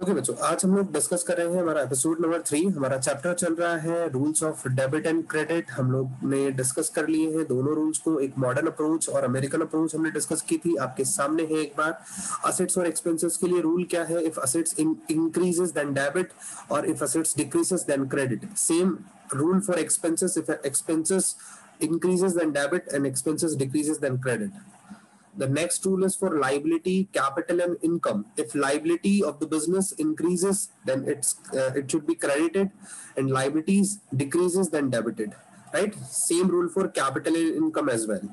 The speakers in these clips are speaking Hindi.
ओके बच्चों, आज हम लोग डिस्कस कर रहे हैं हमारा एपिसोड नंबर 3। हमारा चैप्टर चल रहा है rules of debit and credit. हम लोग ने डिस्कस कर लिए हैं दोनों रूल्स को, एक मॉडर्न अप्रोच और अमेरिकन अप्रोच हमने डिस्कस की थी। आपके सामने है एक बार असेट्स और एक्सपेंसेस के लिए रूल क्या है। If assets increases then debit और if assets decreases then credit. Same rule for expenses, if expenses increases then debit and expenses decreases then credit. The next rule is for liability, capital and income. If liability of the business increases, then it should be credited, and liabilities decreases then debited. Right? Same rule for capital and income as well.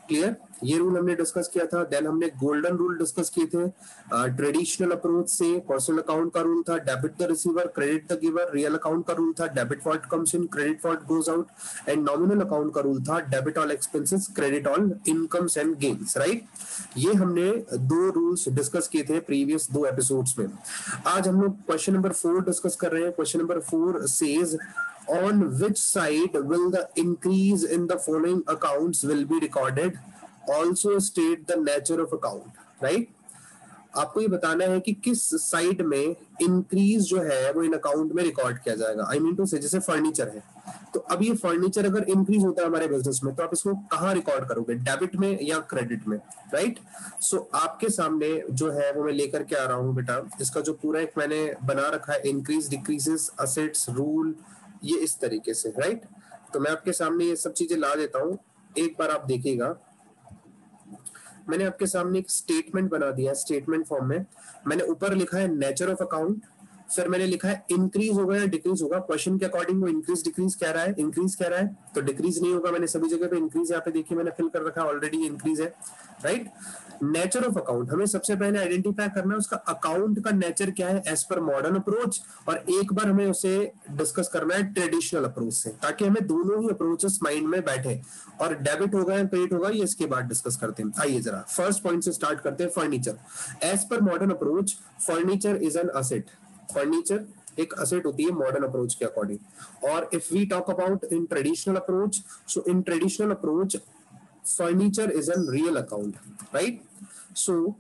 Clear, ये रूल हमने डिस्कस किया था। देन हमने गोल्डन रूल डिस्कस किए थे। ट्रेडिशनल अप्रोच से पर्सनल अकाउंट का रूल था debit the receiver credit the giver. Real account का रूल था debit what comes in credit what goes out. And nominal account का रूल था debit all expenses credit all incomes and gains. Right, ये हमने दो रूल्स डिस्कस किए थे प्रीवियस दो एपिसोड्स में। आज हम लोग क्वेश्चन नंबर 4 डिस्कस कर रहे हैं। Question number 4 says on which side will the increase in the following accounts will be recorded, also state the nature of account. Right, आपको ये बताना है कि किस साइड में इंक्रीज जो है वो इन अकाउंट में रिकॉर्ड किया जाएगा। आई मीन टू से जैसे फर्नीचर है, तो अब ये फर्नीचर अगर इंक्रीज होता है हमारे बिजनेस में तो आप इसको कहाँ रिकॉर्ड करोगे, डेबिट में या क्रेडिट में। राइट, सो आपके सामने जो है वो मैं लेकर के आ रहा हूँ बेटा। इसका जो पूरा एक मैंने बना रखा है इंक्रीज डिक्रीजेस असेट्स रूल, ये इस तरीके से। राइट, तो मैं आपके सामने ये सब चीजें ला देता हूं, एक बार आप देखिएगा। मैंने आपके सामने एक स्टेटमेंट बना दिया, स्टेटमेंट फॉर्म में मैंने ऊपर लिखा है नेचर ऑफ अकाउंट, फिर मैंने लिखा है इंक्रीज होगा या डिक्रीज होगा। क्वेश्चन के अकॉर्डिंग वो इंक्रीज डिक्रीज कह रहा है, इंक्रीज कह रहा है तो डिक्रीज नहीं होगा। मैंने सभी जगह पे इंक्रीज यहाँ पे देखिए मैंने फिल कर रखा है, ऑलरेडी इंक्रीज है। राइट, नेचर ऑफ अकाउंट हमें सबसे पहले आइडेंटिफाई करना है उसका अकाउंट का नेचर क्या है एज पर मॉडर्न अप्रोच, और एक बार हमें उसे डिस्कस करना है ट्रेडिशनल अप्रोच से, ताकि हमें दोनों ही अप्रोचेस माइंड में बैठे। और डेबिट होगा या क्रेडिट होगा ये इसके बाद डिस्कस करते हैं। आइए जरा फर्स्ट पॉइंट से स्टार्ट करते हैं। Furniture, as per modern approach furniture is an asset. Furniture एक असेट होती है मॉडर्न अप्रोच के अकॉर्डिंग। और if we talk about in traditional approach, so in traditional approach furniture is an real account. Right, so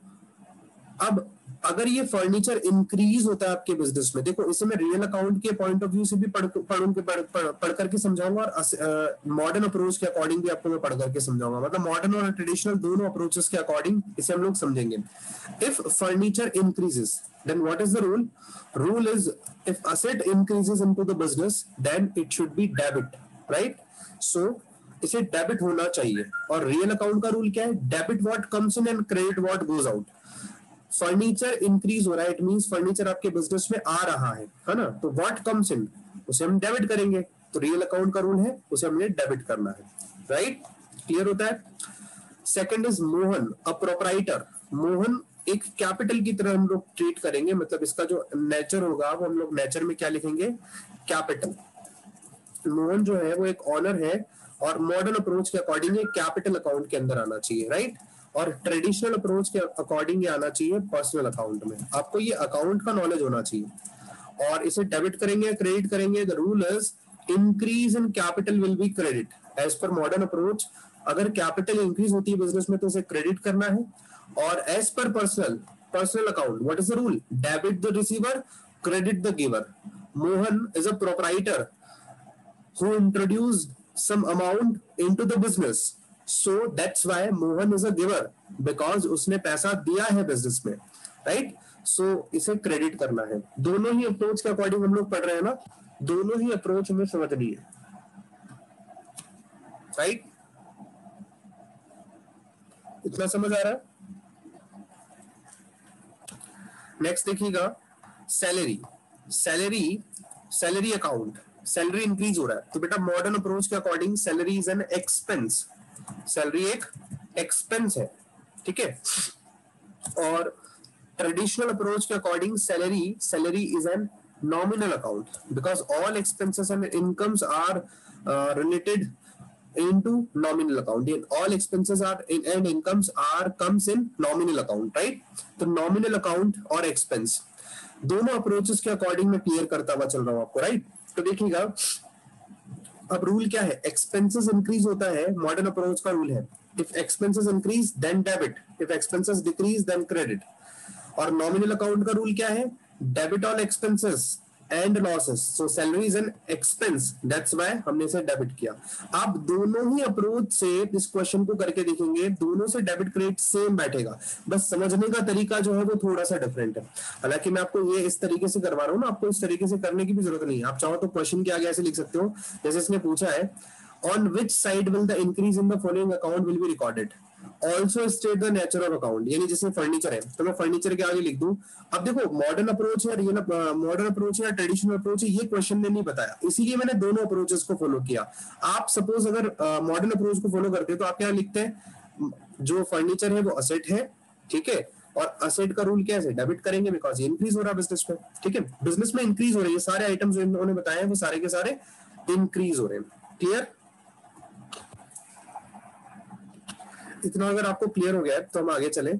अब अगर ये फर्नीचर इंक्रीज होता है आपके बिजनेस में, देखो इसे मैं रियल अकाउंट के पॉइंट ऑफ व्यू से भी पढ़ करके समझाऊंगा और मॉडर्न अप्रोच के अकॉर्डिंग भी आपको मैं पढ़ करके समझाऊंगा। मतलब मॉडर्न और ट्रेडिशनल दोनों अप्रोचेस के अकॉर्डिंग इसे हम लोग समझेंगे। If furniture increases then what is the rule? Rule is if asset increases into the business then it should be debit. Right, so इसे डेबिट होना चाहिए। और रियल अकाउंट का रूल क्या है, debit what comes in and credit what goes out. Furniture increase हो रहा है, इट मींस फर्नीचर आपके बिजनेस में आ रहा है ना, तो व्हाट कम्स इन उसे हम डेबिट करेंगे। तो रियल अकाउंट का रूल है उसे हमने डेबिट करना है। राइट, क्लियर होता है। Second is Mohan, a proprietor. Mohan एक कैपिटल की तरह हम लोग ट्रीट करेंगे, मतलब इसका जो नेचर होगा वो हम लोग नेचर में क्या लिखेंगे, कैपिटल। मोहन जो है वो एक ऑनर है और मॉडर्न अप्रोच के अकॉर्डिंग कैपिटल अकाउंट के अंदर आना चाहिए। राइट, और ट्रेडिशनल अप्रोच के अकॉर्डिंग ये आना चाहिए पर्सनल अकाउंट में। आपको ये अकाउंट का नॉलेज होना चाहिए। और इसे डेबिट करेंगे क्रेडिट करेंगे। The rule is increase in capital will be credit as per modern approach. अगर कैपिटल इंक्रीज होती है बिजनेस में तो उसे क्रेडिट करना है। और as per personal account what is the rule, debit the receiver credit the giver. Mohan is a proprietor who introduced some amount into the business, so that's why Mohan is a giver because उसने पैसा दिया है बिजनेस में। राइट, सो इसे क्रेडिट करना है। दोनों ही अप्रोच के अकॉर्डिंग हम लोग पढ़ रहे हैं ना, दोनों ही अप्रोच हमें समझनी है। राइट, इतना समझ आ रहा है। नेक्स्ट देखिएगा salary. Salary account, salary increase हो रहा है तो बेटा मॉडर्न अप्रोच के according salary is an expense. Salary एक एक्सपेंस है, ठीक है। और ट्रेडिशनल अप्रोच के according salary is an nominal account because all expenses and incomes are related into nominal account. All expenses are and incomes are comes in nominal account, right? तो nominal account और expense दोनों अप्रोचेस के अकॉर्डिंग में क्लियर करता हुआ चल रहा हूं आपको। राइट, तो देखिएगा अब रूल क्या है, एक्सपेंसेस इंक्रीज होता है मॉडर्न अप्रोच का रूल है if expenses increase then debit, if expenses decrease then credit. और नॉमिनल अकाउंट का रूल क्या है, debit all expenses and losses, so salary is an expense, that's why हमने इसे डेबिट किया। आप दोनों ही अप्रोच से इस क्वेश्चन को करके देखेंगे, दोनों से डेबिट क्रेडिट सेम बैठेगा, बस समझने का तरीका जो है वो थोड़ा सा डिफरेंट है। हालांकि मैं आपको ये इस तरीके से करवा रहा हूँ ना, आपको इस तरीके से करने की भी जरूरत नहीं है। आप चाहो तो क्वेश्चन के आगे ऐसे लिख सकते हो, जैसे इसने पूछा है on which side will the increase in the following account will be recorded, also state the nature of account, यानी जैसे फर्नीचर है तो मैं फर्नीचर के आगे लिख दूं। अब देखो मॉडर्न अप्रोच है, रियल मॉडर्न अप्रोच है, ट्रेडिशनल अप्रोच है, ये क्वेश्चन ने नहीं बताया, इसीलिए मैंने दोनों अप्रोचेस को फॉलो किया। आप सपोज अगर मॉडर्न अप्रोच को फॉलो करते तो आप क्या लिखते हैं, जो फर्नीचर है वो असेट है, ठीक है, और असेट का रूल क्या है, डेबिट करेंगे बिकॉज ये इंक्रीज हो रहा है बिजनेस में, ठीक है, बिजनेस में इंक्रीज हो रही है, सारे आइटम्स जो इन्होंने बताए हैं वो सारे के सारे इंक्रीज हो रहे हैं। क्लियर? इतना अगर आपको क्लियर हो गया तो हम आगे चले।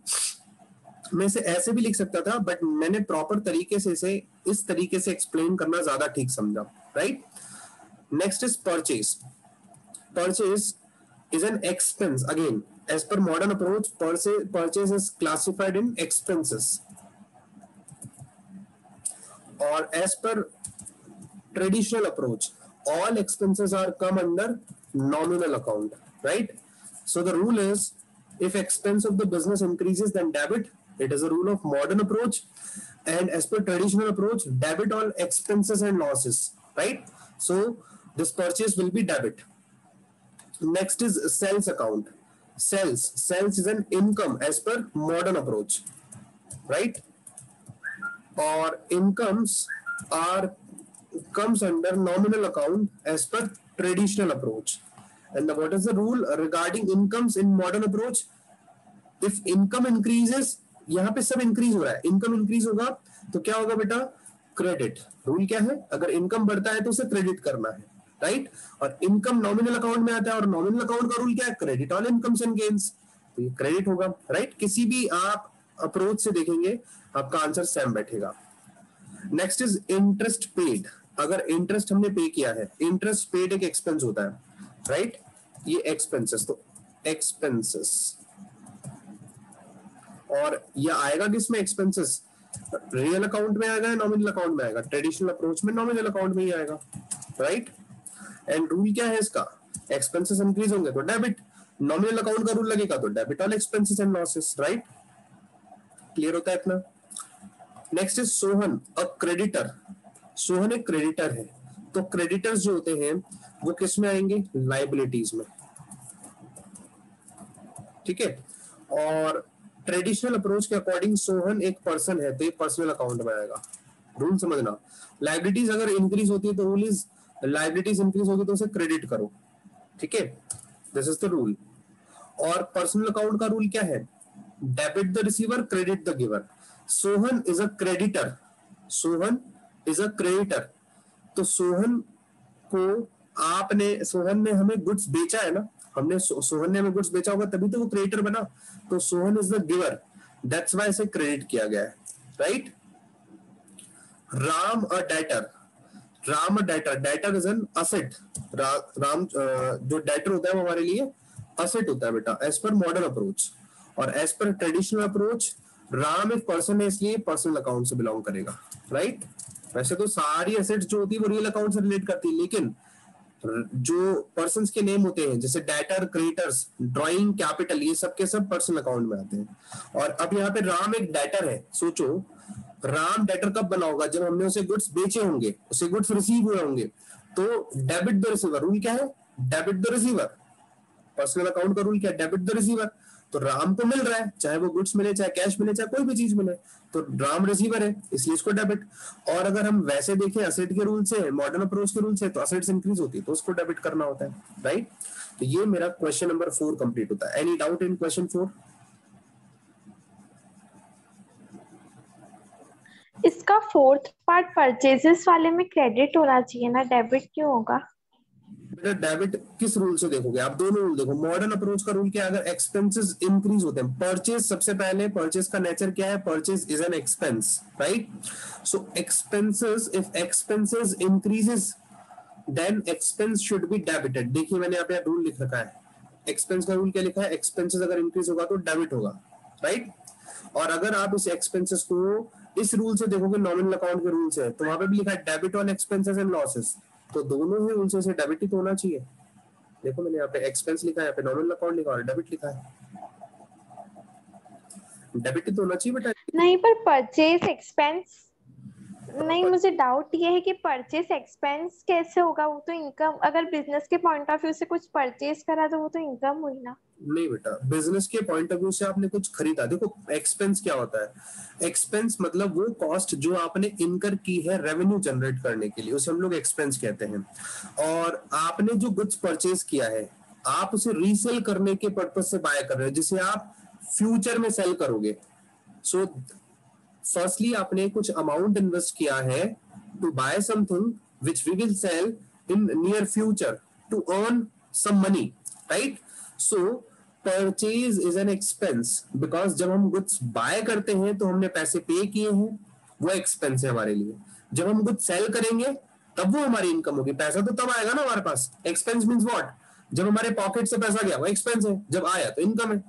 मैं इसे ऐसे भी लिख सकता था, बट मैंने प्रॉपर तरीके से इसे इस तरीके से एक्सप्लेन करना ज्यादा ठीक समझा, right. Next is purchase. Purchase is an expense again as per modern approach. Purchase is classified in expenses, or as per traditional approach all expenses are come under nominal account, right? So the rule is if expense of the business increases then debit, it is a rule of modern approach, and as per traditional approach debit all expenses and losses, right? So this purchase will be debit. Next is sales account. Sales is an income as per modern approach, right? Or incomes are comes under nominal account as per traditional approach. And what is the rule regarding incomes in modern approach? If income increases, यहाँ पे सब इंक्रीज हो रहा है, इनकम इंक्रीज होगा तो क्या होगा बेटा, क्रेडिट। रूल क्या है, अगर इनकम बढ़ता है तो उसे क्रेडिट करना है, राइट। और इनकम नॉमिनल अकाउंट में आता है, और नॉमिनल अकाउंट का रूल क्या है, credit all incomes and gains, तो ये क्रेडिट होगा, राइट। किसी भी आप अप्रोच से देखेंगे आपका आंसर सेम बैठेगा। Next is interest paid. अगर इंटरेस्ट हमने पे किया है, इंटरेस्ट पेड एक एक्सपेंस होता है, राइट, ये एक्सपेंसेस, तो एक्सपेंसेस, और ये आएगा किसमें, एक्सपेंसेस रियल अकाउंट में आएगा या नॉमिनल अकाउंट में आएगा, ट्रेडिशनल अप्रोच में नॉमिनल अकाउंट में ही आएगा, राइट। एंड रूल क्या है इसका, एक्सपेंसेस इंक्रीज होंगे तो डेबिट, नॉमिनल अकाउंट का रूल लगेगा तो debit all expenses and losses, right. Clear होता है इतना। Next is Sohan, a creditor. Sohan एक क्रेडिटर है, तो क्रेडिटर्स जो होते हैं वो किस में आएंगे, लाइबिलिटीज में, ठीक है। और ट्रेडिशनल अप्रोच के अकॉर्डिंग सोहन एक पर्सन है तो ये पर्सनल अकाउंट में आएगा, रूल समझना। लाइबिलिटीज अगर इंक्रीज होती है तो रूल इज लाइबिलिटीज इंक्रीज होगी तो उसे क्रेडिट करो, ठीक है, दिस इज द रूल। और पर्सनल अकाउंट का रूल क्या है, debit the receiver credit the giver. Sohan is a creditor, Sohan is a creditor, तो सोहन ने हमें गुड्स बेचा है ना, सोहन ने हमें गुड्स बेचा होगा तभी तो वो क्रेडिटर बना, तो Sohan is the giver, that's why इसे क्रेडिट किया गया है, right. Ram a debtor, Ram a debtor, debtor is an asset. Ram जो डेटर होता है वो हमारे लिए असेट होता है बेटा, एज पर मॉडर्न अप्रोच। और as per traditional approach Ram एक पर्सन है इसलिए पर्सनल अकाउंट से बिलोंग करेगा, राइट। वैसे तो सारी एसेट्स जो होती है वो रियल अकाउंट से रिलेट करती है, लेकिन जो पर्सन्स के नेम होते हैं जैसे डेटर, क्रेडिटर्स, ड्राइंग, कैपिटल, ये सब के सब पर्सनल अकाउंट में आते हैं। और अब यहाँ पे राम एक डेटर है, सोचो राम डेटर कब बना होगा, जब हमने उसे गुड्स बेचे होंगे, उसे गुड्स रिसीव हुए होंगे, तो डेबिट द रिसीवर, रूल क्या है, debit the receiver. Personal account का रूल क्या है, डेबिट द रिसीवर। तो राम को मिल रहा है, चाहे वो गुड्स मिले, चाहे कैश मिले, चाहे कोई भी चीज मिले, तो राम रिसीवर है इसलिए इसको डेबिट। और अगर हम वैसे देखें असेट के रूल से, मॉडर्न अप्रोच के रूल से, तो असेट्स इंक्रीज होती है तो उसको डेबिट करना होता है, राइट। तो ये मेरा क्वेश्चन नंबर 4 कंप्लीट होता है। Any doubt in question 4? इसका फोर्थ पार्ट परचेजेस वाले में क्रेडिट होना चाहिए ना, डेबिट क्यों होगा? बेटा डेबिट किस रूल से देखोगे आप, दोनों रूल देखो। मॉडर्न अप्रोच का रूल क्या है, अगर एक्सपेंसेस इंक्रीज होते हैं, परचेज सबसे पहले, परचेज का नेचर क्या है, purchase is an expense, right. So expenses, if expenses increases then expense should be debited. देखिए मैंने यहाँ पे रूल लिख रखा है, एक्सपेंस का रूल क्या लिखा है, एक्सपेंसेस अगर इंक्रीज होगा तो डेबिट होगा, राइट। और अगर आप इस एक्सपेंसेस को इस रूल से देखोगे, नॉमिनल अकाउंट के रूल से, तो वहां पे भी लिखा है debit on expenses and losses, तो दोनों ही रूल से डेबिट ही तो होना चाहिए। देखो मैंने यहाँ पे एक्सपेंस लिखा है, यहाँ पे नॉमिनल अकाउंट लिखा है और डेबिट लिखा है, डेबिट ही तो होना चाहिए बेटा। नहीं पर परचेज एक्सपेंस, नहीं मुझे डाउट ये है कि परचेस एक्सपेंस कैसे होगा, वो तो इनकम, अगर बिजनेस के पॉइंट ऑफ व्यू से कुछ परचेज करा तो वो तो इनकम हुई ना। नहीं बेटा, बिजनेस के पॉइंट ऑफ व्यू से आपने कुछ खरीदा, देखो एक्सपेंस क्या होता है, एक्सपेंस मतलब वो कॉस्ट जो आपने इनकर की है रेवेन्यू जनरेट करने के लिए, उसे हम लोग एक्सपेंस कहते हैं। और आपने जो गुड्स परचेज किया है, आप उसे रीसेल करने के पर्पज से बाय कर रहे हो, जिसे आप फ्यूचर में सेल करोगे। सो फर्स्टली आपने कुछ अमाउंट इन्वेस्ट किया है to buy something which we will sell in near future to earn some money, right. So purchase is an expense, because जब हम गुड्स बाय करते हैं तो हमने पैसे पे किए हैं, वो एक्सपेंस है हमारे लिए। जब हम गुड्स सेल करेंगे तब वो हमारी इनकम होगी, पैसा तो तब आएगा ना हमारे पास। एक्सपेंस मीन्स व्हाट, जब हमारे पॉकेट से पैसा गया वो एक्सपेंस है, जब आया तो इनकम है।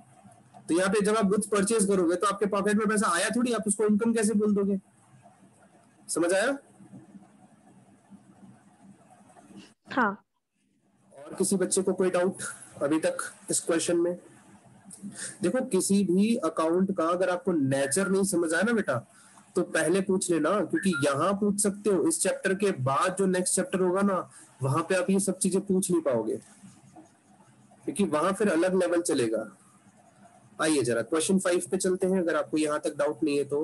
तो यहाँ पे जब आप गुड्स परचेज करोगे तो आपके पॉकेट में पैसा आया थोड़ी, आप उसको इनकम कैसे बोल दोगे? समझ आया? हाँ। और किसी बच्चे को कोई डाउट अभी तक इस क्वेश्चन में? देखो किसी भी अकाउंट का अगर आपको नेचर नहीं समझ आया ना बेटा, तो पहले पूछ लेना, क्योंकि यहाँ पूछ सकते हो, इस चैप्टर के बाद जो नेक्स्ट चैप्टर होगा ना, वहां पे आप ये सब चीजें पूछ नहीं पाओगे, क्योंकि वहां फिर अलग लेवल चलेगा। आइए जरा क्वेश्चन 5 पे चलते हैं, अगर आपको यहाँ तक डाउट नहीं है तो।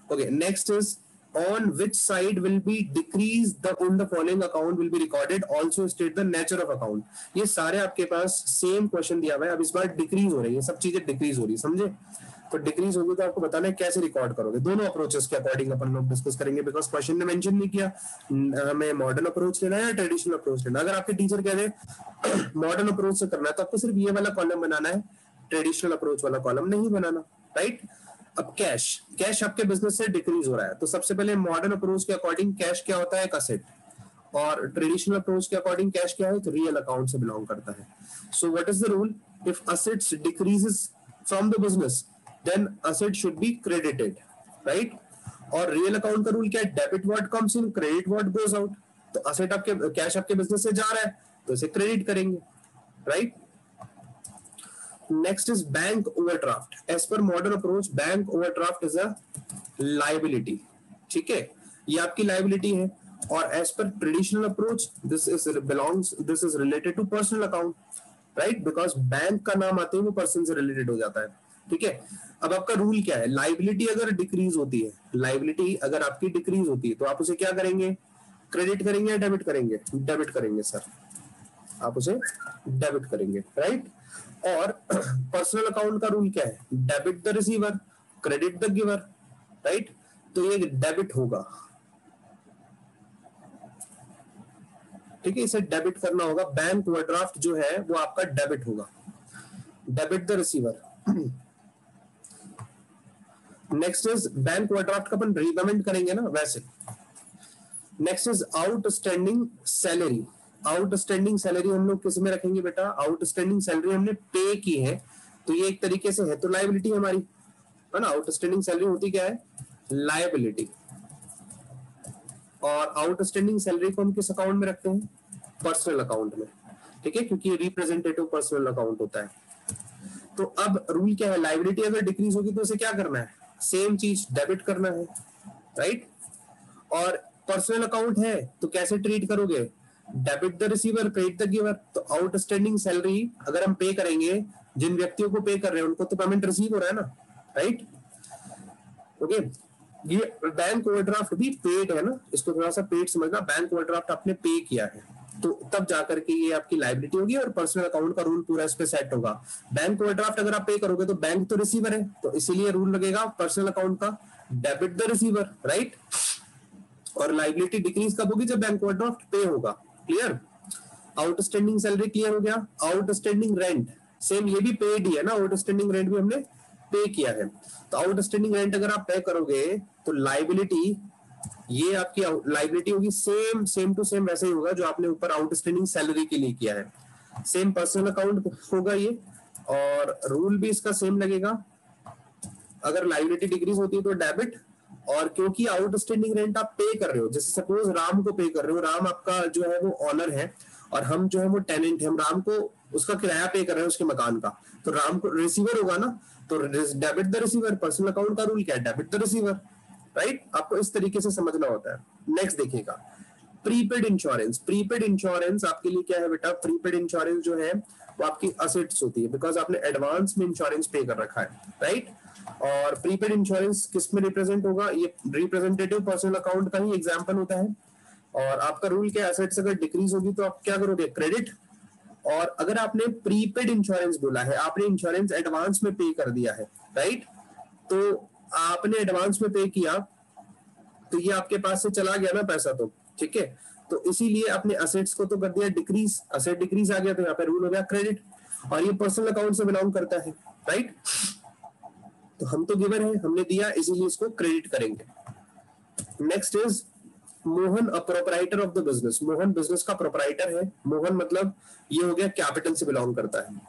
Okay, next is on which side will be decrease the in the following account will be recorded, also state the nature of account। ये सारे आपके पास सेम क्वेश्चन दिया हुआ है, अब इस बार डिक्रीज हो रही है, सब चीजें डिक्रीज हो रही है, समझे? तो डिक्रीज होगी तो आपको बताना है कैसे रिकॉर्ड करोगे। दोनों अप्रोचेस के अकॉर्डिंग अपन लोग डिस्कस करेंगे, बिकॉज क्वेश्चन ने मेंशन नहीं किया हमें मॉडर्न अप्रोच लेना है या ट्रेडिशनल अप्रोच लेना। अगर आपके टीचर कह रहे मॉडर्न अप्रोच से करना है तो आपको सिर्फ ये वाला कॉलम बनाना है, ट्रेडिशनल अप्रोच वाला कॉलम नहीं बनाना, राइट। अब कैश, कैश आपके बिजनेस से डिक्रीज हो रहा है, तो सबसे पहले मॉडर्न अप्रोच के अकॉर्डिंग कैश क्या होता है, एक असेट। और ट्रेडिशनल अप्रोच के अकॉर्डिंग कैश क्या है, तो रियल अकाउंट से बिलोंग करता है। So what is the rule, if assets decreases from the business then asset should be credited, right. और रियल अकाउंट का रूल क्या है, debit what comes in, credit what goes out. तो असेट आपके, कैश आपके बिजनेस से जा रहा है तो इसे क्रेडिट करेंगे, right. Next is bank overdraft. As per modern approach, bank overdraft is a liability. ठीक है, ये आपकी liability है। और as per traditional approach, this is related to personal account, right? Because bank का नाम आते ही वो पर्सन से रिलेटेड हो जाता है, ठीक है। अब आपका रूल क्या है, लाइबिलिटी अगर डिक्रीज होती है, लाइबिलिटी अगर आपकी डिक्रीज होती है तो आप उसे क्या करेंगे, क्रेडिट करेंगे या डेबिट करेंगे? डेबिट करेंगे सर, आप उसे डेबिट करेंगे, राइट। और पर्सनल अकाउंट का रूल क्या है, debit the receiver, credit the giver, right. तो ये डेबिट होगा, ठीक है, इसे डेबिट करना होगा। बैंक ओवरड्राफ्ट जो है वो आपका डेबिट होगा, debit the receiver. Next is bank overdraft का अपन रीपेमेंट करेंगे ना वैसे। Next is outstanding salary. Outstanding salary हम लोग किस में रखेंगे बेटा, आउटस्टैंडिंग सैलरी हमने पे की है तो ये एक तरीके से है तो लायबिलिटी हमारी, है ना। आउटस्टैंडिंग सैलरी होती क्या है, लायबिलिटी। और आउटस्टैंडिंग सैलरी को हम किस अकाउंट में रखते हैं, पर्सनल अकाउंट में, ठीक है, क्योंकि ये रिप्रेजेंटेटिव पर्सनल अकाउंट होता है। तो अब रूल क्या है, लायबिलिटी अगर डिक्रीज होगी तो उसे क्या करना है, सेम चीज डेबिट करना है, राइट। और पर्सनल अकाउंट है तो कैसे ट्रीट करोगे, debit the receiver, credit the giver. तो आउटस्टैंडिंग सैलरी अगर हम पे करेंगे, जिन व्यक्तियों को पे कर रहे हैं उनको तो पेमेंट रिसीव हो रहा है ना, राइट। ओके, ये बैंक ओवरड्राफ्ट भी पेड है ना, इसको थोड़ा सा पेड समझना। बैंक ओवरड्राफ्ट आपने पे किया है तो तब जाकर के ये आपकी लायबिलिटी होगी और पर्सनल अकाउंट का रूल पूरा इस पे सेट होगा। बैंक ओवरड्राफ्ट अगर आप पे करोगे तो बैंक तो रिसीवर है, तो इसीलिए रूल लगेगा पर्सनल अकाउंट का, डेबिट द रिसीवर, राइट। और लायबिलिटी डिक्रीज कब होगी, जब बैंक ओवरड्राफ्ट पे होगा, क्लियर। आउटस्टैंडिंग सैलरी क्लियर हो गया। आउटस्टैंडिंग रेंट, सेम ये भी पेड ही है ना, आउटस्टैंडिंग रेंट भी हमने पे किया है। तो आउटस्टैंडिंग रेंट अगर आप पे करोगे तो लायबिलिटी, ये आपकी लायबिलिटी होगी सेम टू सेम वैसे ही होगा जो आपने ऊपर आउटस्टैंडिंग सैलरी के लिए किया है, सेम पर्सनल अकाउंट होगा ये। और रूल भी इसका सेम लगेगा, अगर लायबिलिटी डिक्रीज होती है तो डेबिट, और क्योंकि आउटस्टैंडिंग रेंट आप पे कर रहे हो, जैसे सपोज राम को पे कर रहे हो, राम आपका जो है वो ऑनर है और हम जो है वो टेनेंट है, हम राम को उसका किराया पे कर रहे हैं उसके मकान का, तो राम को रिसीवर होगा ना, तो debit the receiver. Personal account का रूल क्या है, डेबिट द रिसीवर, राइट। आपको इस तरीके से समझना होता है। नेक्स्ट देखिएगा, प्रीपेड इंश्योरेंस। प्रीपेड इंश्योरेंस आपके लिए क्या है बेटा, प्रीपेड इंश्योरेंस जो है वो आपकी असेट्स होती है, बिकॉज आपने एडवांस में इंश्योरेंस पे कर रखा है, राइट। और प्रीपेड इंश्योरेंस किस में रिप्रेजेंट होगा, ये रिप्रेजेंटेटिव पर्सनल अकाउंट का ही एग्जांपल होता है। और आपका रूल क्या है, एसेट्स अगर डिक्रीज होगी तो आप क्या करोगे, क्रेडिट। और अगर आपने प्रीपेड इंश्योरेंस बोला है, आपने इंश्योरेंस एडवांस में पे कर दिया है, राइट, तो आपने एडवांस में पे किया तो ये आपके पास से चला गया ना पैसा, तो ठीक है, तो इसीलिए अपने असेट्स को तो कर दिया डिक्रीज, असेट डिक्रीज आ गया तो यहाँ पे रूल हो गया क्रेडिट, और ये पर्सनल अकाउंट से बिलोंग करता है, राइट। तो हम तो गिवर है, हमने दिया इसीलिए इसको क्रेडिट करेंगे। Next is Mohan, a proprietor of the business. Mohan business का प्रोपराइटर है। मोहन मतलब ये हो गया कैपिटल से बिलोंग करता है।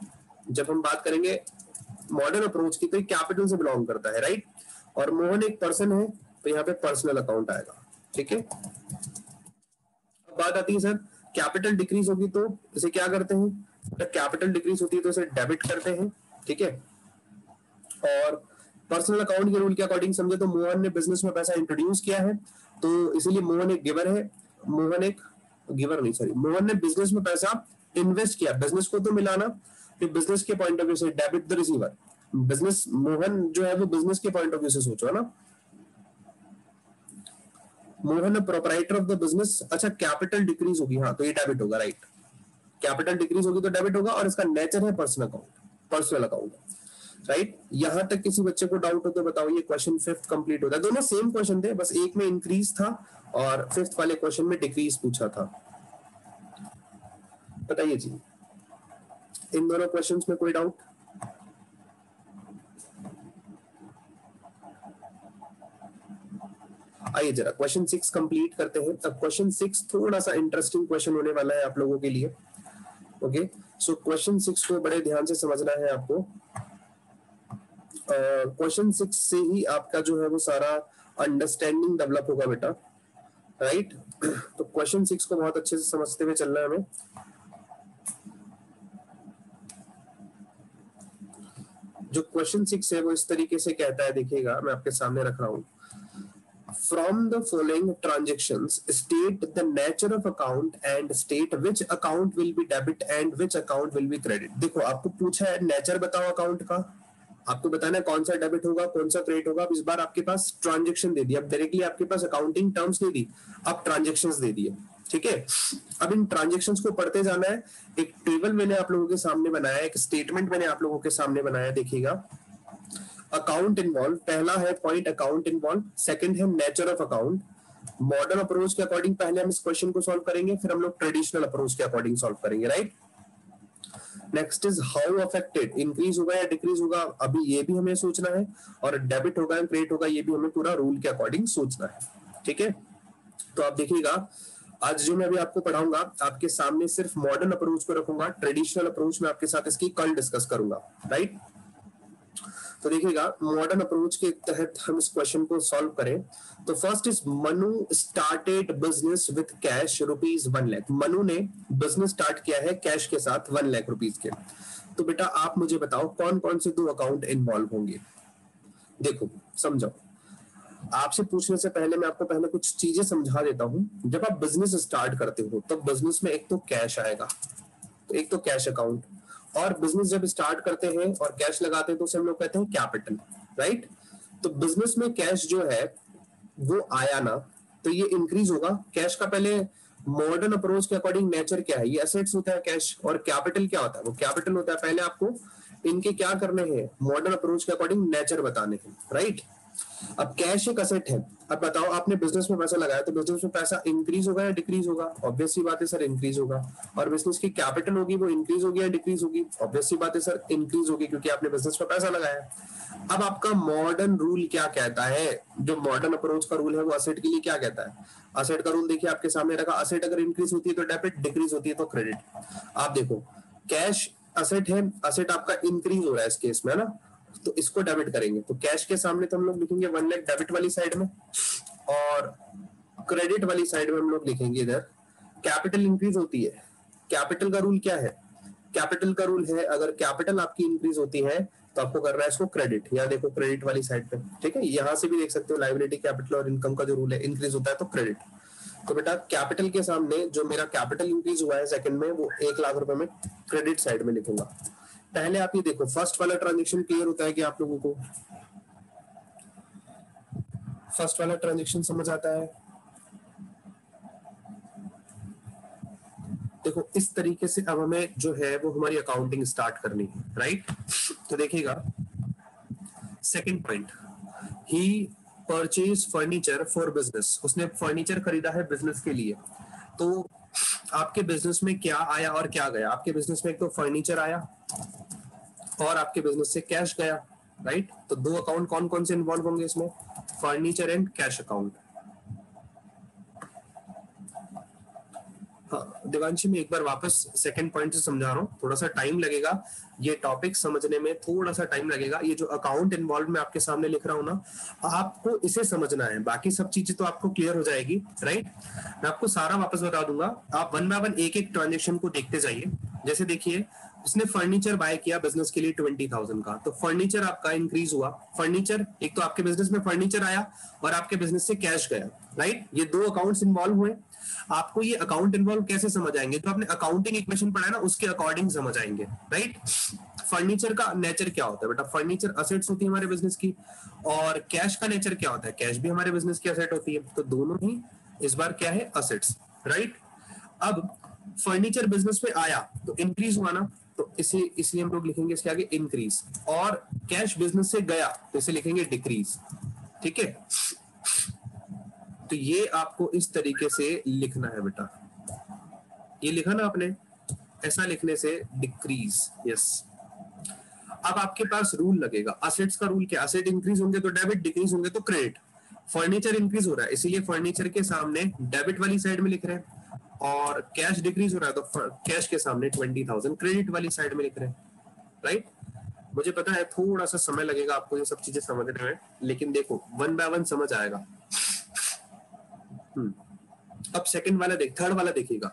जब हम बात करेंगे मॉडर्न अप्रोच की तो ये कैपिटल से बिलोंग करता है, राइट। और मोहन एक पर्सन है तो यहाँ पे पर्सनल अकाउंट आएगा, ठीक है। अब बात आती है सर, कैपिटल डिक्रीज होगी तो इसे क्या करते हैं, कैपिटल डिक्रीज होती है तो इसे डेबिट करते हैं, ठीक है। और पर्सनल अकाउंट के रूल के अकॉर्डिंग समझे तो मोहन ने बिजनेस में पैसा इंट्रोड्यूस किया है, तो इसीलिए मोहन एक गिवर है। मोहन एक गिवर नहीं, सॉरी, मोहन ने बिजनेस में पैसा इन्वेस्ट किया, बिजनेस को तो मिला ना, तो बिजनेस के पॉइंट ऑफ व्यू से debit the receiver. Business, Mohan जो है वो बिजनेस के पॉइंट ऑफ व्यू से सोचो, है ना। Mohan proprietor of the business, अच्छा कैपिटल डिक्रीज होगी, हाँ तो ये डेबिट होगा, राइट। कैपिटल डिक्रीज होगी तो डेबिट होगा, और इसका नेचर है personal account, personal account, right. यहां तक किसी बच्चे को डाउट हो तो बताओ, ये क्वेश्चन फिफ्थ कंप्लीट होता है। दोनों सेम क्वेश्चन थे, बस एक में इंक्रीज था और फिफ्थ वाले क्वेश्चन में डिक्रीज पूछा था। बताइए जी, इन दोनों क्वेश्चंस में कोई डाउट? आइए जरा क्वेश्चन 6 कंप्लीट करते हैं। अब क्वेश्चन 6 थोड़ा सा इंटरेस्टिंग क्वेश्चन होने वाला है आप लोगों के लिए। ओके, सो क्वेश्चन 6 को बड़े ध्यान से समझना है आपको। क्वेश्चन 6 से ही आपका जो है वो सारा अंडरस्टैंडिंग डेवलप होगा बेटा, राइट। तो क्वेश्चन 6 को बहुत अच्छे से समझते हुए चलना है हमें। जो क्वेश्चन 6 है वो इस तरीके से कहता है, देखिएगा मैं आपके सामने रख रहा हूं। From the following transactions, state the nature of account and state which account will be debit and which account will be credit। देखो आपको पूछा है नेचर बताओ अकाउंट का, आपको बताना है कौन सा डेबिट होगा कौन सा क्रेडिट होगा। अब इस बार आपके पास ट्रांजेक्शन दे दिया, अब डायरेक्टली आपके पास अकाउंटिंग टर्म्स नहीं दी, अब ट्रांजेक्शंस दे दिए, ठीक है। अब इन ट्रांजेक्शंस को पढ़ते जाना है। एक टेबल मैंने आप लोगों के सामने बनाया, एक स्टेटमेंट मैंने आप लोगों के सामने बनाया, देखिएगा। अकाउंट इन्वॉल्व, पहला है पॉइंट अकाउंट इन्वॉल्व, सेकंड है nature of account. Modern approach के अकॉर्डिंग पहले हम इस क्वेश्चन को सॉल्व करेंगे, फिर हम लोग ट्रेडिशनल अप्रोच के अकॉर्डिंग सॉल्व करेंगे, right. Next is how affected, increase होगा या डिक्रीज होगा, अभी ये भी हमें सोचना है। और डेबिट होगा या क्रेडिट होगा, ये भी हमें पूरा रूल के अकॉर्डिंग सोचना है, ठीक है। तो आप देखिएगा, आज जो मैं अभी आपको पढ़ाऊंगा आपके सामने सिर्फ मॉडर्न अप्रोच को रखूंगा, ट्रेडिशनल अप्रोच में आपके साथ इसकी कल डिस्कस करूंगा, राइट। तो देखिएगा मॉडर्न अप्रोच के तहत हम इस क्वेश्चन को सॉल्व करें तो first is Manu started business with cash ₹1 lakh. Manu ने बिजनेस स्टार्ट किया है कैश के साथ 1 लाख रुपीज के। तो बेटा आप मुझे बताओ कौन कौन से 2 अकाउंट इन्वॉल्व होंगे। देखो समझो, आपसे पूछने से पहले मैं आपको पहले कुछ चीजें समझा देता हूं। जब आप बिजनेस स्टार्ट करते हो तब बिजनेस में एक तो कैश आएगा, तो एक तो कैश अकाउंट, और बिजनेस जब स्टार्ट करते हैं और कैश लगाते हैं तो उसे हम लोग कहते हैं कैपिटल, राइट। तो बिजनेस में कैश जो है वो आया ना, तो ये इंक्रीज होगा। कैश का पहले मॉडर्न अप्रोच के अकॉर्डिंग नेचर क्या है, ये एसेट्स होता है कैश, और कैपिटल क्या होता है, वो कैपिटल होता है। पहले आपको इनके क्या करने हैं, मॉडर्न अप्रोच के अकॉर्डिंग नेचर बताने हैं, राइट। अब कैश एक असेट है। अब बताओ आपने बिजनेस में पैसा लगाया तो बिजनेस में पैसा इंक्रीज होगा या डिक्रीज होगा, ऑब्वियस सी बात है सर इंक्रीज होगा। और बिजनेस की कैपिटल होगी वो इंक्रीज होगी या डिक्रीज होगी, ऑब्वियस सी बात है सर इंक्रीज होगी, क्योंकि आपने बिजनेस में पैसा लगाया। अब आपका मॉडर्न रूल क्या कहता है, जो मॉडर्न अप्रोच का रूल है वो असेट के लिए क्या कहता है। असेट का रूल देखिए आपके सामने रखा, असेट अगर इंक्रीज होती है तो डेबिट, डिक्रीज होती है तो क्रेडिट। आप देखो कैश असेट है, असेट आपका इंक्रीज हो रहा है इस केस में, है ना, तो इसको डेबिट करेंगे। तो कैश के सामने तो हम लोग लिखेंगे 1 लाख डेबिट वाली साइड में, और क्रेडिट वाली साइड में हम लोग लिखेंगे इधर कैपिटल इंक्रीज होती है। कैपिटल का रूल क्या है? कैपिटल का रूल है अगर कैपिटल आपकी इंक्रीज होती है तो आपको करना है इसको क्रेडिट। यहाँ देखो क्रेडिट वाली साइड पे, ठीक है, यहाँ से भी देख सकते हो लायबिलिटी कैपिटल और इनकम का जो रूल है, इंक्रीज होता है तो क्रेडिट। तो बेटा कैपिटल के सामने जो मेरा कैपिटल इंक्रीज हुआ है सेकंड में, वो 1 लाख रुपए में क्रेडिट साइड में लिखूंगा। पहले आप ये देखो फर्स्ट वाला ट्रांजेक्शन क्लियर होता है कि आप लोगों को फर्स्ट वाला ट्रांजेक्शन समझ आता है? देखो इस तरीके से अब हमें जो है वो हमारी अकाउंटिंग स्टार्ट करनी है, राइट? तो देखिएगा second point, he purchase furniture for business, उसने फर्नीचर खरीदा है बिजनेस के लिए। तो आपके बिजनेस में क्या आया और क्या गया? आपके बिजनेस में एक तो फर्नीचर आया और आपके बिजनेस से कैश गया, राइट? तो दो अकाउंट कौन कौन से इन्वॉल्व होंगे इसमें? Furniture and cash account. हाँ देवांशी, मैं एक बार वापस सेकंड पॉइंट से समझा रहा हूँ, थोड़ा सा टाइम लगेगा, ये टॉपिक समझने में थोड़ा सा टाइम लगेगा। ये जो अकाउंट इन्वॉल्व मैं आपके सामने लिख रहा हूँ ना, आपको इसे समझना है, बाकी सब चीजें तो आपको क्लियर हो जाएगी, राइट? मैं आपको सारा वापस बता दूंगा, आप 1 बाय 1 एक एक ट्रांजेक्शन को देखते जाइए। जैसे देखिए उसने फर्नीचर बाय किया बिजनेस के लिए 20,000 का, तो फर्नीचर आपका इंक्रीज हुआ। फर्नीचर एक तो आपके बिजनेस में फर्नीचर आया और आपके बिजनेस से कैश गया, राइट? ये दो अकाउंट्स इन्वॉल्व हुए। आपको ये अकाउंट इन्वॉल्व कैसे समझ आएंगे? जो आपने अकाउंटिंग इक्वेशन पढ़ा है ना, उसके अकॉर्डिंग समझ आएंगे, राइट? फर्नीचर का नेचर क्या होता है बेटा? फर्नीचर असेट्स होती है हमारे बिजनेस की, और कैश का नेचर क्या होता है? कैश भी हमारे बिजनेस की असेट होती है। तो दोनों ही इस बार क्या है? Assets, right? अब फर्नीचर बिजनेस में आया तो इंक्रीज हुआ ना, तो इसे इसलिए हम लोग लिखेंगे इसके आगे इंक्रीज। और कैश बिजनेस से गया तो इसे लिखेंगे डिक्रीज, ठीक है? तो ये आपको इस तरीके से लिखना है बेटा। ये लिखा ना आपने, ऐसा लिखने से डिक्रीज, यस। अब आपके पास रूल लगेगा, असेट्स का रूल क्या? असेट इंक्रीज होंगे तो डेबिट, डिक्रीज होंगे तो क्रेडिट। फर्नीचर इंक्रीज हो रहा है इसीलिए फर्नीचर के सामने डेबिट वाली साइड में लिख रहे हैं, और कैश डिक्रीज हो रहा है तो कैश के सामने 20,000 क्रेडिट वाली साइड में लिख रहे हैं, राइट? मुझे पता है थोड़ा सा समय लगेगा आपको ये सब चीजें समझने में, लेकिन देखो 1 बाय 1 समझ आएगा। अब सेकंड वाला थर्ड वाला देखिएगा।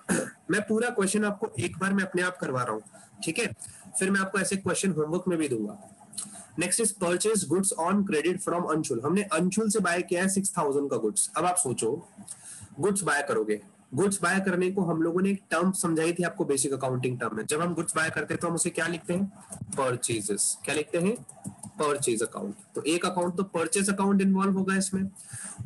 मैं पूरा क्वेश्चन आपको एक बार में अपने आप करवा रहा हूँ, ठीक है? फिर मैं आपको ऐसे क्वेश्चन होमवर्क में भी दूंगा। Next is purchase goods on credit from Anshul. हमने अंशुल से बाय किया है 6,000 का गुड्स। अब आप सोचो गुड्स बाय करोगे, गुड्स बाय करने को हम लोगों ने एक टर्म समझाई थी आपको बेसिक अकाउंटिंग टर्म में। जब हम गुड्स बाय करते हैं तो हम उसे क्या लिखते हैं? परचेजेस। क्या लिखते हैं? Purchase account. तो एक अकाउंट तो परचेज अकाउंट इन्वॉल्व होगा इसमें।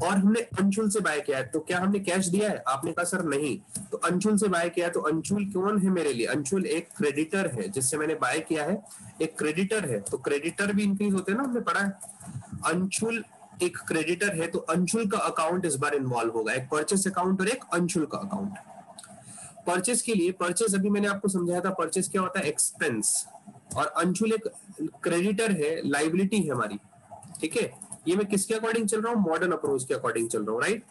और हमने अंशुल से बाय किया है तो क्या हमने कैश दिया है? आपने कहा सर नहीं। तो अंशुल से बाय किया है तो अंशुल कौन है मेरे लिए? अंशुल एक क्रेडिटर है, जिससे मैंने बाय किया है, एक क्रेडिटर है। तो क्रेडिटर भी इंक्रीज होते हैं ना, हमने पढ़ा है। अंशुल एक क्रेडिटर है तो अंशुल का अकाउंट इस बार इन्वॉल्व होगा, एक परचेस अकाउंट और एक अंशुल का अकाउंट। परचेस के लिए, परचेस अभी मैंने आपको समझाया था, परचेस क्या होता है? एक्सपेंस। और अंशुल एक क्रेडिटर है, लाइबिलिटी है हमारी, ठीक है? ये मैं किसके अकॉर्डिंग चल रहा हूँ? मॉडर्न अप्रोच के अकॉर्डिंग चल रहा हूँ, राइट?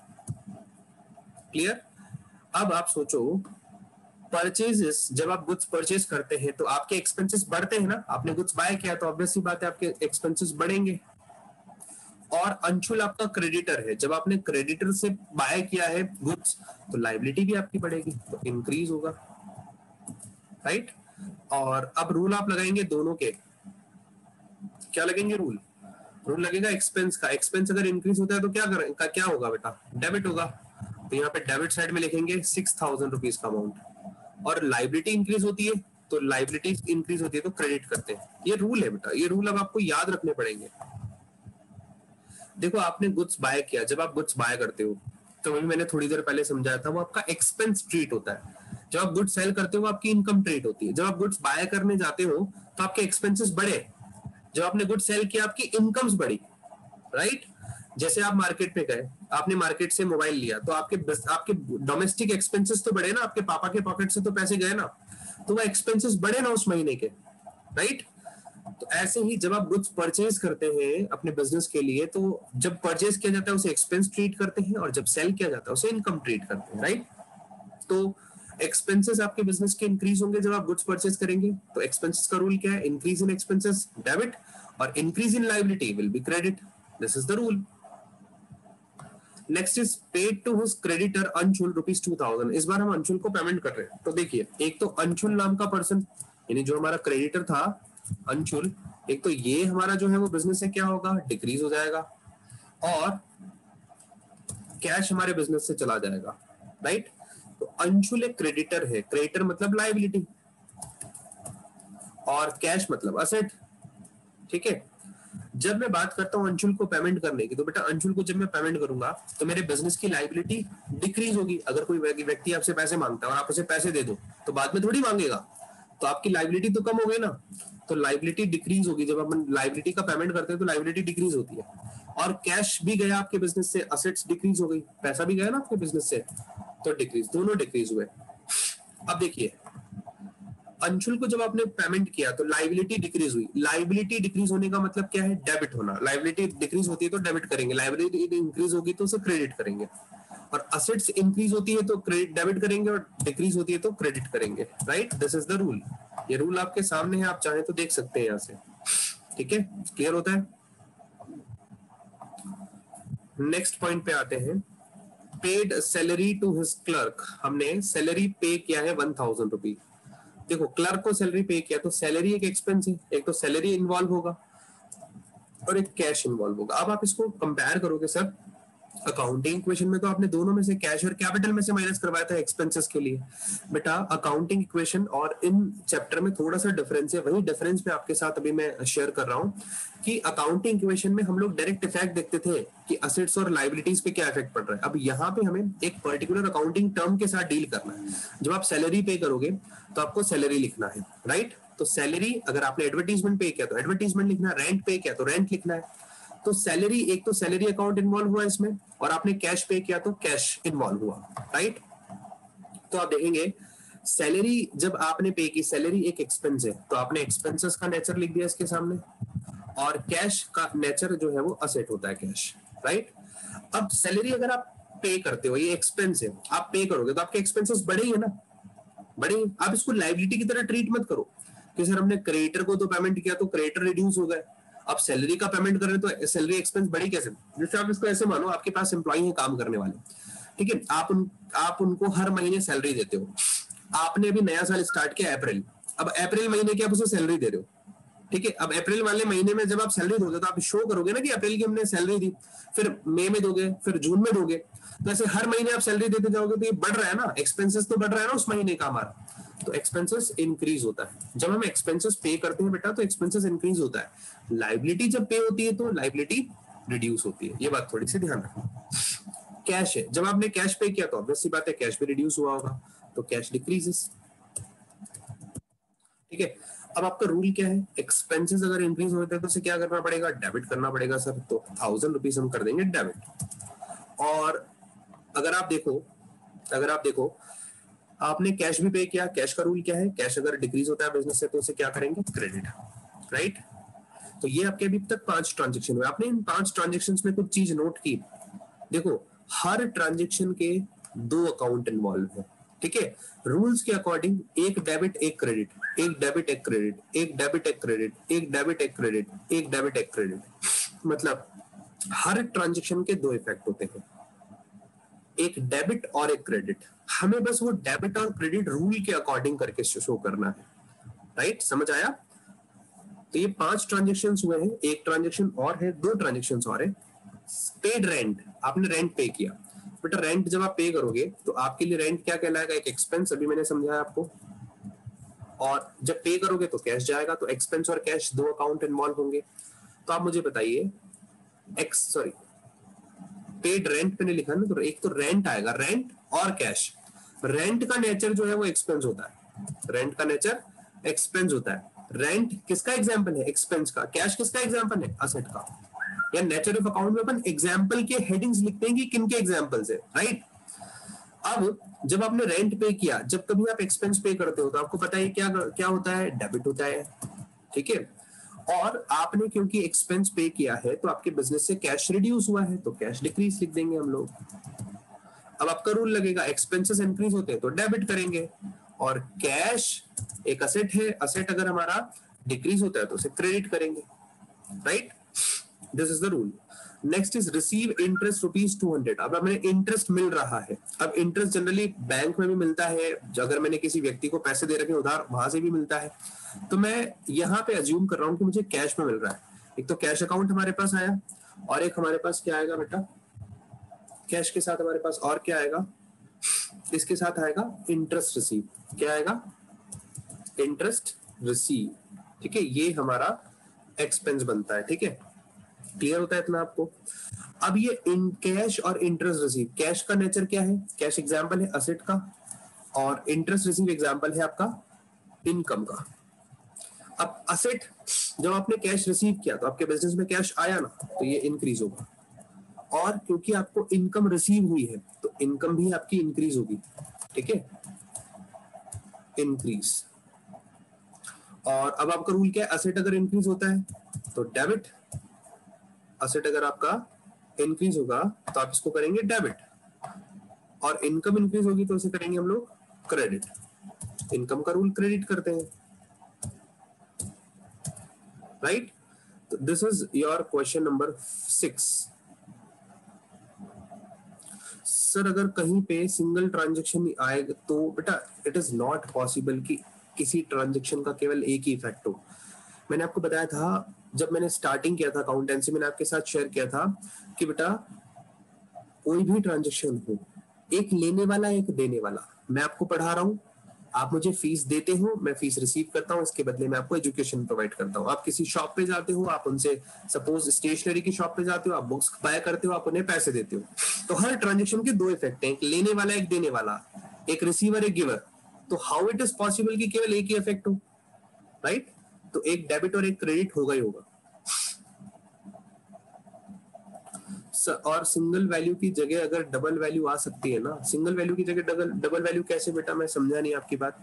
क्लियर? अब आप सोचो परचेजेस, जब आप गुड्स परचेज करते हैं तो आपके एक्सपेंसेस बढ़ते हैं ना। आपने गुड्स बाय किया तो ऑब्वियस सी बात है आपके एक्सपेंसेस बढ़ेंगे। और अंशुल आपका क्रेडिटर है, जब आपने क्रेडिटर से बाय किया है गुड्स तो लायबिलिटी भी आपकी बढ़ेगी, तो इंक्रीज होगा, राइट? और अब रूल आप लगाएंगे दोनों के। क्या लगेंगे रूल? रूल लगेगा एक्सपेंस का। एक्सपेंस अगर इंक्रीज होता है तो क्या होगा बेटा? डेबिट होगा। तो यहाँ पे डेबिट साइड में लिखेंगे 6,000 रुपीज का अमाउंट। और लाइबिलिटी इंक्रीज होती है तो लाइबिलिटी इंक्रीज होती है तो क्रेडिट करते हैं। ये रूल है बेटा, ये रूल अब आपको याद रखने पड़ेंगे। देखो आपने गुड्स बाय किया, जब आप गुड्स बाय करते हो तो अभी मैंने थोड़ी देर पहले समझाया था, वो आपका एक्सपेंस ट्रीट होता है। जब आप गुड्स सेल करते हो वो आपकी इनकम ट्रीट होती है। जब आप गुड्स बाय करने जाते हो तो आपके एक्सपेंसेस बढ़े, जब आपने गुड्स सेल किया आपकी इनकम्स बढ़ी, राइट? जैसे आप मार्केट पे गए, आपने मार्केट से मोबाइल लिया तो आपके डोमेस्टिक एक्सपेंसेस तो बढ़े ना, आपके पापा के पॉकेट से तो पैसे गए ना, तो वो एक्सपेंसेस बढ़े ना उस महीने के, राइट? तो ऐसे ही जब आप गुड्स परचेज करते हैं अपने बिजनेस के लिए, तो जब परचेज किया जाता है उसे एक्सपेंस ट्रीट करते हैं, और जब सेल किया जाता है उसे इनकम ट्रीट करते हैं, राइट? तो एक्सपेंसेस आपके बिजनेस के इंक्रीज होंगे जब आप गुड्स परचेज करेंगे। तो एक्सपेंसेस का रूल क्या है? इंक्रीज इन एक्सपेंसेस डेबिट, और increase in liability will be credit. This is the rule. Next is paid to his creditor Anshul ₹2000. इस बार हम अंशुल को पेमेंट कर रहे हैं. तो देखिए, एक तो अंशुल नाम का पर्सन, यानी जो हमारा क्रेडिटर था अंशुल, एक तो ये हमारा जो है वो बिजनेस से क्या होगा, डिक्रीज हो जाएगा, और कैश हमारे बिजनेस से चला जाएगा, राइट. तो अंशुल एक क्रेडिटर है. क्रेडिटर मतलब लायबिलिटी, और कैश मतलब असेट. ठीक है. जब मैं बात करता हूं अंशुल को पेमेंट करने की, तो बेटा अंशुल को जब मैं पेमेंट करूंगा तो मेरे बिजनेस की लायबिलिटी डिक्रीज होगी. अगर कोई व्यक्ति आपसे पैसे मांगता है और आप उसे पैसे दे दो तो बाद में थोड़ी मांगेगा, तो आपकी लायबिलिटी तो कम हो गई ना. तो लायबिलिटी डिक्रीज होगी. जब अपन लायबिलिटी का पेमेंट करते हैं तो लायबिलिटी डिक्रीज होती है. और कैश भी गया आपके बिजनेस से, असेट्स डिक्रीज हो गई, पैसा भी गया ना आपके बिजनेस से, तो डिक्रीज, दोनों डिक्रीज हुए. अब देखिए, अंशुल को जब आपने पेमेंट किया तो लायबिलिटी डिक्रीज हुई. लायबिलिटी डिक्रीज होने का मतलब क्या है, डेबिट होना. लायबिलिटी डिक्रीज होती है तो डेबिट करेंगे, लायबिलिटी इंक्रीज होगी तो उसे क्रेडिट करेंगे. और असेट्स इंक्रीज होती है तो क्रेडिट डेबिट करेंगे, और डिक्रीज होती है तो क्रेडिट करेंगे, right. This is the rule. ये रूल आपके सामने है, आप चाहें तो देख सकते हैं यहाँ से. ठीक है, क्लियर होता है. नेक्स्ट पॉइंट पे आते हैं. Paid salary to his clerk. हमने सैलरी पे किया है ₹1000. देखो, क्लर्क को सैलरी पे किया तो सैलरी एक एक्सपेंस है. एक तो सैलरी इन्वॉल्व होगा और एक कैश इन्वॉल्व होगा. अब आप इसको कंपेयर करोगे सर, अकाउंटिंग इक्वेशन में तो आपने दोनों में से कैश और कैपिटल में से माइनस करवाया था एक्सपेंसेस के लिए. बेटा अकाउंटिंग इक्वेशन और इन चैप्टर में थोड़ा सा डिफरेंस है. वही डिफरेंस में आपके साथ अभी मैं शेयर कर रहा हूं कि अकाउंटिंग इक्वेशन में हम लोग डायरेक्ट इफेक्ट देखते थे कि असेट्स और लायबिलिटीज पे क्या इफेक्ट पड़ रहा है. अब यहाँ पे हमें एक पर्टिकुलर अकाउंटिंग टर्म के साथ डील करना है. जब आप सैलरी पे करोगे तो आपको सैलरी लिखना है, राइट. तो सैलरी, अगर आपने एडवर्टीजमेंट पे किया तो एडवर्टीजमेंट लिखना है, रेंट पे किया तो रेंट लिखना है. तो सैलरी, एक तो सैलरी अकाउंट इन्वॉल्व हुआ इसमें, और आपने कैश पे किया तो कैश इन्वॉल्व हुआ, राइट. तो आप देखेंगे सैलरी जब आपने पे की, सैलरी एक एक्सपेंस है तो आपने एक्सपेंसेस का नेचर लिख दिया इसके सामने, और कैश का नेचर जो है वो असेट होता है, कैश, राइट. अब सैलरी अगर आप पे करते हो, ये एक्सपेंस है, आप पे करोगे तो आपके एक्सपेंसेस बढ़ेंगे ना, बढ़ेंगे. आप इसको लायबिलिटी की तरह ट्रीट मत करो कि सर हमने क्रेडिटर को तो पेमेंट किया तो क्रेडिटर रिड्यूस हो गए, आप सैलरी का पेमेंट कर रहे हैं तो सैलरी एक्सपेंस बढ़ी कैसे. जैसे आप इसको ऐसे मानो, आपके पास एम्प्लॉई है काम करने वाले, ठीक है. आप उनको हर महीने सैलरी देते हो. आपने अभी नया साल स्टार्ट किया अप्रैल, अब अप्रैल महीने की आप उसे सैलरी दे रहे हो, ठीक है. अब अप्रैल वाले महीने में जब आप सैलरी दोगे तो आप शो करोगे ना कि अप्रैल की हमने सैलरी दी, फिर मई में दोगे, फिर जून में दोगे. तो ऐसे हर महीने आप सैलरी देते जाओगे तो ये बढ़ रहा है ना, एक्सपेंसेस तो बढ़ रहा है ना उस महीने का हमारा. तो एक्सपेंसेस इंक्रीज होता है. जब हम एक्सपेंसेस पे करते हैं बेटा तो एक्सपेंसेस इंक्रीज होता है. लायबिलिटी जब पे होती है तो लायबिलिटी रिड्यूस होती है. ये बात थोड़ी सी ध्यान रखना. कैश है, जब आपने कैश पे किया तो ऑब्वियस सी बात है कैश भी रिड्यूस हुआ होगा, तो कैश डिक्रीजेस. ठीक है. अब आपका रूल क्या है, एक्सपेंसेस अगर इंक्रीज होते हैं तो उसे क्या करना पड़ेगा, डेबिट करना पड़ेगा सर. तो ₹1000 हम कर देंगे डेबिट. और अगर आप देखो आपने कैश भी पे किया, कैश का रूल क्या है, कैश अगर डिक्रीज होता है बिजनेस से तो उसे क्या करेंगे, क्रेडिट, राइट. तो ये आपके अभी तक 5 ट्रांजेक्शन हुए. आपने इन 5 ट्रांजेक्शन में कुछ चीज नोट की. देखो, हर ट्रांजेक्शन के 2 अकाउंट इन्वॉल्व है, ठीक है. रूल्स के अकॉर्डिंग एक डेबिट एक क्रेडिट, एक डेबिट एक क्रेडिट, एक डेबिट एक क्रेडिट, एक डेबिट एक क्रेडिट, एक डेबिट एक क्रेडिट. मतलब हर ट्रांजेक्शन के 2 इफेक्ट होते हैं, एक डेबिट और एक क्रेडिट. हमें बस वो डेबिट और क्रेडिट रूल के अकॉर्डिंग करके शो करना है, राइट. समझ आया. तो ये 5 ट्रांजेक्शन हुए हैं, एक ट्रांजेक्शन और है, 2 ट्रांजेक्शन और है. पेड रेंट, आपने रेंट पे किया. बेटा रेंट जब आप पे करोगे तो आपके लिए रेंट क्या कहलाएगा, एक एक्सपेंस. अभी मैंने समझाया आपको. और जब पे करोगे तो कैश जाएगा. तो एक्सपेंस और कैश 2 अकाउंट इन्वॉल्व होंगे. तो आप मुझे बताइए, पेड रेंट पे नहीं लिखा ना, तो एक तो रेंट आएगा, रेंट और कैश. रेंट का नेचर जो है वो एक्सपेंस होता है, रेंट का नेचर एक्सपेंस होता है. रेंट किसका एग्जांपल है, एक्सपेंस का. कैश किसका एग्जांपल है, असेट का. या नेचर ऑफ अकाउंट में अपन एग्जांपल के हेडिंग्स लिखते हैं कि किन के एग्जांपल्स है, राइट. अब जब आपने रेंट पे किया, जब कभी आप एक्सपेंस पे करते हो तो आपको पता है क्या होता है, डेबिट होता है, ठीक है. और आपने क्योंकि एक्सपेंस पे किया है तो आपके बिजनेस से कैश रिड्यूस हुआ है तो कैश डिक्रीज लिख देंगे हम लोग. अब आपका रूल लगेगा, एक्सपेंसेस इंक्रीज होते हैं तो डेबिट करेंगे, और कैश एक असेट है, असेट अगर हमारा डिक्रीज होता है तो उसे क्रेडिट करेंगे. Right, this is the rule. Next is receive interest ₹200। अब हमें इंटरेस्ट मिल रहा है। अब इंटरेस्ट जनरली बैंक में भी मिलता है, अगर मैंने किसी व्यक्ति को पैसे दे रखे उधार, वहां से भी मिलता है। तो मैं यहाँ पे अज्यूम कर रहा हूँ कि मुझे कैश में मिल रहा है। एक तो कैश अकाउंट हमारे पास आया, और एक हमारे पास क्या आएगा बेटा, कैश के साथ हमारे पास और क्या आएगा, इसके साथ आएगा इंटरेस्ट रिसीव। क्या आएगा, इंटरेस्ट रिसीव। ठीक है, ये हमारा एक्सपेंस बनता है। ठीक है, क्लियर होता है इतना आपको। अब ये इन कैश और इंटरेस्ट रिसीव, कैश का नेचर क्या है, कैश एग्जांपल है असेट का, और इंटरेस्ट रिसीव एग्जांपल है आपका इनकम का। अब असेट, जब आपने कैश रिसीव किया तो आपके बिजनेस में कैश आया ना, तो ये इंक्रीज होगा, और क्योंकि आपको इनकम रिसीव हुई है तो इनकम भी आपकी इंक्रीज होगी। ठीक है, इंक्रीज। और अब आपका रूल क्या है, असेट अगर इंक्रीज होता है तो डेबिट, असेट अगर आपका इंक्रीज होगा तो आप इसको करेंगे डेबिट, और इनकम इंक्रीज होगी तो इसे करेंगे हम लोग क्रेडिट। इनकम का रूल क्रेडिट करते हैं, राइट। तो this is your question number 6। Sir अगर कहीं पे सिंगल ट्रांजेक्शन आएगा तो बेटा इट इज नॉट पॉसिबल कि किसी ट्रांजेक्शन का केवल एक ही इफेक्ट हो। मैंने आपको बताया था जब मैंने स्टार्टिंग किया था अकाउंटेंसी, मैंने आपके साथ शेयर किया था कि बेटा कोई भी ट्रांजेक्शन हो, एक लेने वाला एक देने वाला। मैं आपको पढ़ा रहा हूँ, आप मुझे फीस देते हो, मैं फीस रिसीव करता हूँ, इसके बदले में आपको एजुकेशन प्रोवाइड करता हूँ। आप किसी शॉप पे जाते हो, आप उनसे सपोज स्टेशनरी की शॉप पे जाते हो, आप बुक्स बाय करते हो, आप उन्हें पैसे देते हो। तो हर ट्रांजेक्शन के दो इफेक्ट हैं, एक लेने वाला एक देने वाला, एक रिसीवर एक गिवर। तो हाउ इट इज पॉसिबल कि केवल एक ही इफेक्ट हो, राइट। तो एक डेबिट और एक क्रेडिट होगा ही होगा। और सिंगल वैल्यू की जगह अगर डबल वैल्यू आ सकती है ना, सिंगल वैल्यू की जगह डबल वैल्यू कैसे बेटा, मैं समझा नहीं आपकी बात।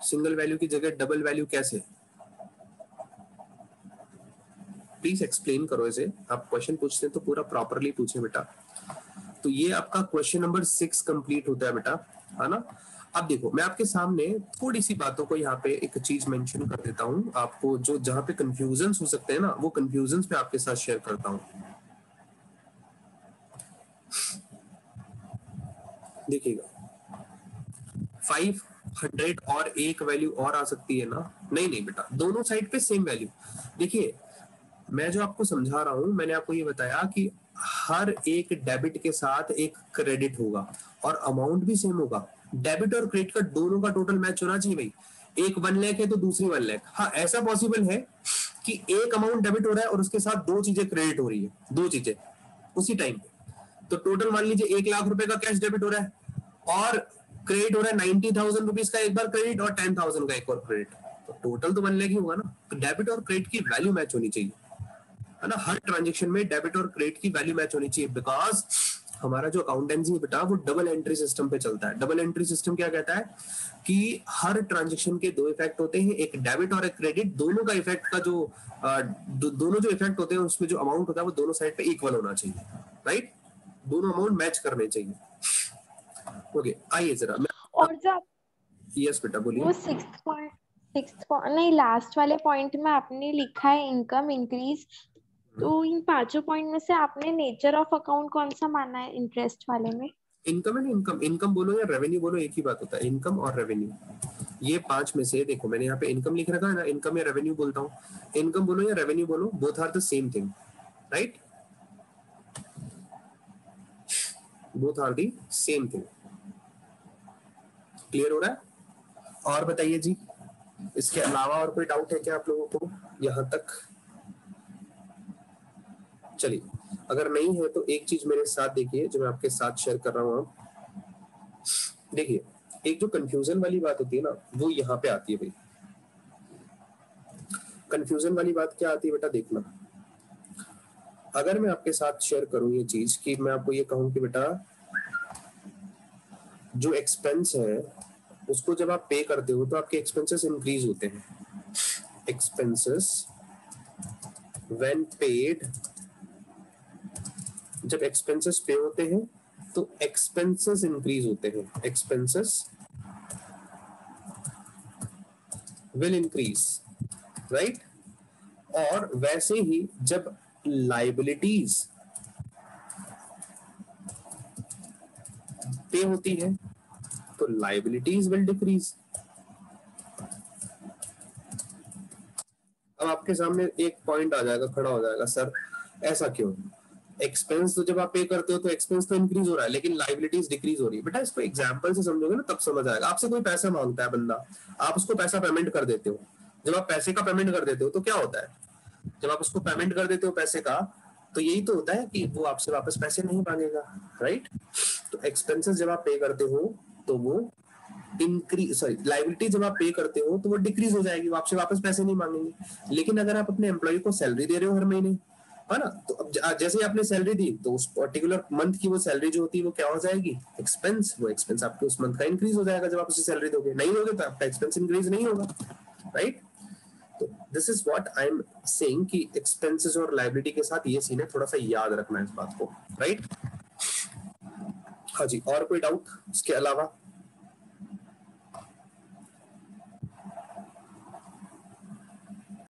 सिंगल वैल्यू की जगह डबल वैल्यू कैसे, प्लीज एक्सप्लेन करो इसे। आप क्वेश्चन पूछते हैं तो पूरा प्रॉपरली पूछे बेटा। तो ये आपका क्वेश्चन नंबर 6 कंप्लीट होता है बेटा, है ना। अब देखो मैं आपके सामने थोड़ी सी बातों को यहाँ पे एक चीज मेंशन कर देता हूँ आपको, जो जहाँ पे कंफ्यूजन हो सकते हैं ना, वो कंफ्यूजन पे आपके साथ शेयर करता हूँ। देखिएगा 500 और एक वैल्यू और आ सकती है ना, नहीं नहीं बेटा, दोनों साइड पे सेम वैल्यू। देखिए मैं जो आपको समझा रहा हूं, मैंने आपको ये बताया कि हर एक डेबिट के साथ एक क्रेडिट होगा और अमाउंट भी सेम होगा। डेबिट और क्रेडिट का दोनों का टोटल मैच होना चाहिए भाई। एक 1 लाख है तो दूसरी 1 लाख। हाँ ऐसा पॉसिबल है कि एक अमाउंट डेबिट हो रहा है और उसके साथ दो चीजें क्रेडिट हो रही है, दो चीजें उसी टाइम पे। तो टोटल मान लीजिए 1 लाख रुपए का कैश डेबिट हो रहा है और क्रेडिट हो रहा है 90,000 रुपीज का एक बार क्रेडिट और 10,000 का एक और क्रेडिट। तो टोटल तो 1 लाख ही होगा ना। तो डेबिट और क्रेडिट की वैल्यू मैच होनी चाहिए, है ना। हर ट्रांजेक्शन में डेबिट और क्रेडिट की वैल्यू मैच होनी चाहिए, बिकॉज हमारा जो अकाउंटेंसी है बेटा वो डबल एंट्री सिस्टम पे चलता है। डबल एंट्री सिस्टम क्या कहता है कि हर ट्रांजेक्शन के दो इफेक्ट होते हैं, एक डेबिट और एक क्रेडिट। दोनों का इफेक्ट का जो दोनों जो इफेक्ट होते हैं उसमें जो अमाउंट होता है वो दोनों साइड पे इक्वल होना चाहिए, राइट। दोनों अमाउंट मैच करने चाहिए। ओके आइए जरा मैं, और जो यस बेटा बोलिए। वो सिक्स पॉइंट नहीं, लास्ट वाले पॉइंट में आपने लिखा है इनकम इंक्रीज, तो इन पांचों पॉइंट में से आपने नेचर ऑफ अकाउंट कौन सा माना है इंटरेस्ट वाले में? इनकम है ना, इनकम, इनकम बोलो या रेवेन्यू बोलो एक ही बात होता है, इनकम और रेवेन्यू। ये पांच में से देखो मैंने यहाँ पे इनकम लिख रखा है ना, इनकम या रेवेन्यू बोलता हूँ। इनकम बोलो या रेवेन्यू बोलो, both are the same thing, right. Both are the same thing. Clear हो रहा है? और बताइए जी, इसके अलावा और कोई डाउट है क्या आप लोगों को यहाँ तक? चलिए अगर नहीं है तो एक चीज मेरे साथ देखिए जो मैं आपके साथ शेयर कर रहा हूँ। देखिए एक जो कंफ्यूजन वाली बात होती है ना, वो यहाँ पे आती है भाई। कंफ्यूजन वाली बात क्या आती है बेटा, देखना। अगर मैं आपके साथ शेयर करूं ये चीज कि मैं आपको ये कहूं कि बेटा जो एक्सपेंस है उसको जब आप पे करते हो तो आपके एक्सपेंसेस इंक्रीज होते हैं। एक्सपेंसेस व्हेन पेड, जब एक्सपेंसेस पे होते हैं तो एक्सपेंसेस इंक्रीज होते हैं। Expenses will increase. राइट। और वैसे ही जब लाइबिलिटीज पे होती है तो लाइबिलिटीज विल डिक्रीज। अब आपके सामने एक पॉइंट आ जाएगा, खड़ा हो जाएगा, सर ऐसा क्यों? एक्सपेंस तो जब आप पे करते हो तो एक्सपेंस तो इंक्रीज हो रहा है लेकिन लाइबिलिटीज डिक्रीज हो रही है। बेटा इसको एग्जांपल से समझोगे ना तब समझ आएगा। आपसे कोई पैसा मांगता है बंदा, आप उसको पैसा पेमेंट कर देते हो। जब आप पैसे का पेमेंट कर देते हो तो क्या होता है? जब आप उसको पेमेंट कर देते हो पैसे का, तो यही तो होता है कि वो आपसे वापस पैसे नहीं मांगेगा, राइट। तो एक्सपेंसेस जब आप पे करते हो तो वो इंक्रीज, सॉरी लाइबिलिटी जब आप पे करते हो तो वो डिक्रीज हो जाएगी, वो आपसे वापस पैसे नहीं मांगेंगे। लेकिन अगर आप अपने एम्प्लॉय को सैलरी दे रहे हो हर महीने, है ना, तो अब जैसे ही आपने सैलरी दी तो उस पर्टिकुलर मंथ की वो सैलरी जो होती है वो क्या हो जाएगी? एक्सपेंस। वो एक्सपेंस आपके उस मंथ का इंक्रीज हो जाएगा जब आप उसे सैलरी दोगे। नहीं दोगे तो आपका एक्सपेंस इंक्रीज नहीं होगा, राइट। तो this is what I am saying कि एक्सपेंसेस और लायबिलिटी के साथ ये सीन है, थोड़ा सा याद रखना है इस बात को, राइट। हाँ जी, और कोई डाउट इसके अलावा?